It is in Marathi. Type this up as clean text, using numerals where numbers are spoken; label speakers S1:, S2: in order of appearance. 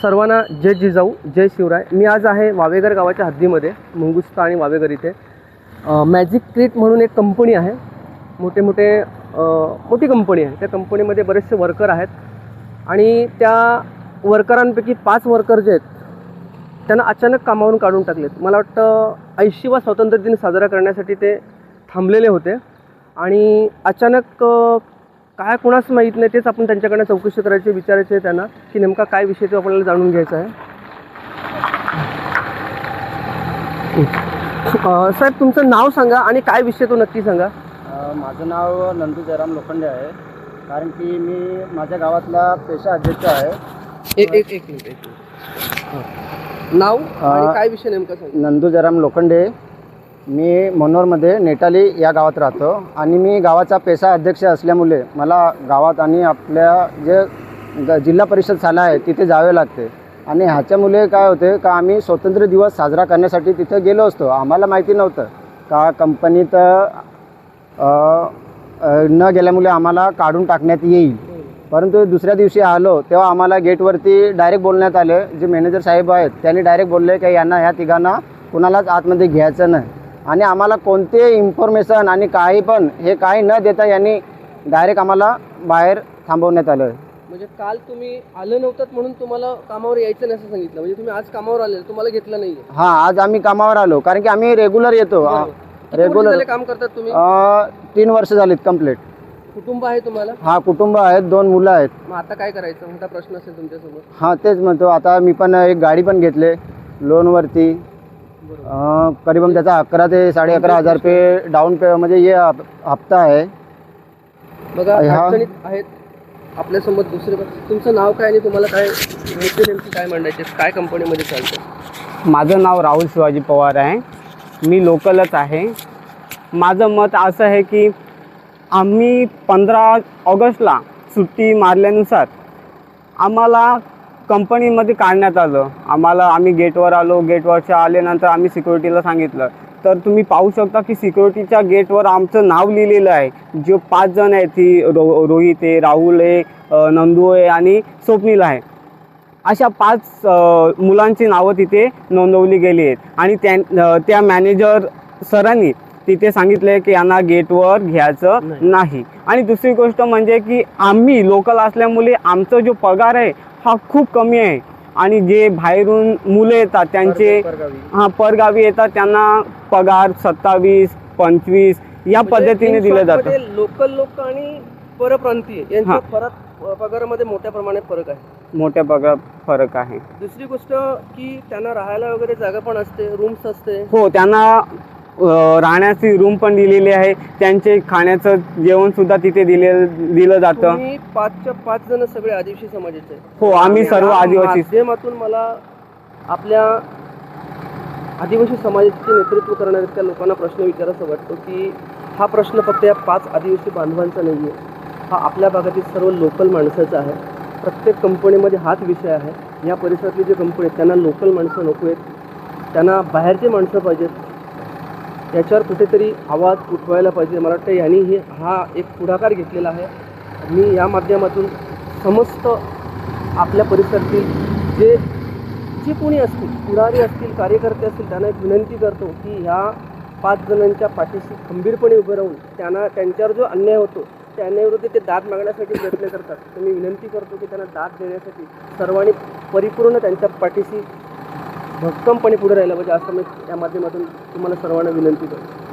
S1: सर्वांना जय जिजाऊ जय शिवराय। मी आज आहे वावेघर गावाच्या हद्दीमध्ये, मुंगुस्ता आणि वावेघर इथे मॅजिक क्रिएट म्हणून एक कंपनी आहे। मोठी कंपनी आहे। त्या कंपनीमध्ये बरेचसे वर्कर आहेत आणि त्या वर्करांपैकी 5 वर्कर जे आहेत त्यांना अचानक कामावरून काढून टाकलेत। मला वाटतं 80वा स्वातंत्र्य दिन साजरा करण्यासाठी ते थांबलेले होते आणि अचानक काय कोणास माहीत नाही, तेच आपण त्यांच्याकडनं चौकशी करायची, विचारायचे त्यांना की नेमका काय विषय तो आपल्याला जाणून घ्यायचा आहे। साहेब, तुमचं नाव सांगा आणि काय विषय तो नक्की सांगा।
S2: माझं नाव नंदू जयराम लोखंडे आहे, कारण की मी माझ्या गावातला पेशा अध्यक्ष आहे।
S1: एक मिनिट नाव आणि काय विषय नेमका सांगा।
S2: नंदू जयराम लोखंडे, मी मनोरमध्ये नेटाली या गावात राहतो आणि मी गावाचा पेशा अध्यक्ष असल्यामुळे मला गावात आणि आपल्या जे जिल्हा परिषद शाळा आहे तिथे जावे लागते आणि ह्याच्यामुळे काय होते का आम्ही स्वातंत्र्य दिवस साजरा करण्यासाठी तिथे गेलो असतो। आम्हाला माहिती नव्हतं का कंपनीत न गेल्यामुळे आम्हाला काढून टाकण्यात येईल, परंतु दुसऱ्या दिवशी आलो तेव्हा आम्हाला गेटवरती डायरेक्ट बोलण्यात आले, जे मॅनेजर साहेब आहेत त्यांनी डायरेक्ट बोलले की यांना ह्या तिघांना कुणालाच आतमध्ये घ्यायचं नाही आणि आम्हाला कोणते इन्फॉर्मेशन आणि काही पण हे काही न देता यांनी डायरेक्ट आम्हाला बाहेर थांबवण्यात आलं।
S1: म्हणजे काल तुम्ही आले नव्हतात म्हणून तुम्हाला कामावर यायचं नाही असं सांगितलं, म्हणजे तुम्ही आज कामावर आले, तुम्हाला घेतलं नाही?
S2: हां, आज आम्ही कामावर आलो, कारण की आम्ही रेग्युलर येतो। रेग्युलर
S1: काम करतात तुम्ही?
S2: 3 वर्ष झालीत कंप्लीट।
S1: कुटुंब आहे तुम्हाला?
S2: हा, कुटुंब आहेत, 2 मुलं आहेत।
S1: मग आता काय करायचं मोठा प्रश्न असेल तुमच्यासमोर?
S2: हां, तेच म्हणतो, आता मी पण एक गाडी पण घेतले लोनवरती, करीबन त्याचा 11 ते 11.5 हजार रुपये डाऊन पे म्हणजे हे हप्ता आहे।
S1: बघा, अडचणीत आहेत आपल्यासमोर दुसरे। तुमचं नाव काय आणि तुम्हाला काय मुद्दे नेमके काय मांडायचे, काय कंपनीमध्ये चालतं?
S3: माझं नाव राहुल शिवाजी पवार आहे, मी लोकलच आहे। माझं मत असं आहे की आम्ही 15 ऑगस्टला सुट्टी मारल्यानुसार आम्हाला कंपनीमध्ये काढण्यात आलं। आम्ही गेटवर आलो, गेटवरच्या आल्यानंतर आम्ही सिक्युरिटीला सांगितलं, तर तुम्ही पाहू शकता की सिक्युरिटीच्या गेटवर आमचं नाव लिहिलेलं आहे। जे 5 जण आहेत, ती रोहित आहे, राहुल आहे, नंदू आहे आणि स्वप्नील आहे, अशा 5 मुलांची नावं तिथे नोंदवली गेली आहेत आणि त्या मॅनेजर सरांनी तिथे सांगितले की यांना गेटवर घ्यायचं नाही। आणि दुसरी गोष्ट म्हणजे की आम्ही लोकल असल्यामुळे आमचा जो पगार आहे हा खूप कमी आहे आणि जे बाहेरून मुलं येतात त्यांचे परगावी येतात त्यांना पगार 27-25 या पद्धतीने दिले जातात।
S1: लोकल लोक आणि परप्रांतीय यांच्या पगारामध्ये मोठ्या प्रमाणात फरक आहे।
S3: मोठ्या फरक आहे।
S1: दुसरी गोष्ट की त्यांना राहायला वगैरे जागा पण असते, रूम्स असते।
S3: हो, त्यांना राहण्याची रूम पण दिलेली आहे, त्यांचे खाण्याचं जेवण सुद्धा तिथे दिलं जातं।
S1: 5च्या 5 जण सगळे आदिवासी समाजाचे?
S3: हो, आम्ही सर्व आदिवासी।
S1: माध्यमातून मला आपल्या आदिवासी समाजाचे नेतृत्व करणाऱ्या त्या लोकांना प्रश्न विचारायचा वाटतो की हा प्रश्न फक्त या 5 आदिवासी बांधवांचा नाही आहे, हा आपल्या भागातील सर्व लोकल माणसाचा आहे। प्रत्येक कंपनीमध्ये हाच विषय आहे। या परिसरातली जी कंपनी आहेत त्यांना लोकल माणसं नको आहेत, त्यांना बाहेरचे माणसं पाहिजेत। याच्यावर कुठेतरी आवाज उठवायला पाहिजे। मला वाटतं हा एक पुढाकार घेतलेला आहे। मी या माध्यमातून समस्त आपल्या परिसरातील जे कोणी असतील, पुढारी असतील, कार्यकर्ते असतील, त्यांना एक विनंती करतो की ह्या 5 जणांच्या पाठीशी खंबीरपणे उभं राहून त्यांच्यावर जो अन्याय होतो त्या अन्यायाविरुद्ध ते दाद मागण्यासाठी प्रयत्न करतात, तर मी विनंती करतो की त्यांना दाद देण्यासाठी सर्वांनी परिपूर्ण त्यांच्या पाठीशी भक्कमपणे पुढे राहिलं पाहिजे, असं मी या माध्यमातून तुम्हाला सर्वांना विनंती करतो।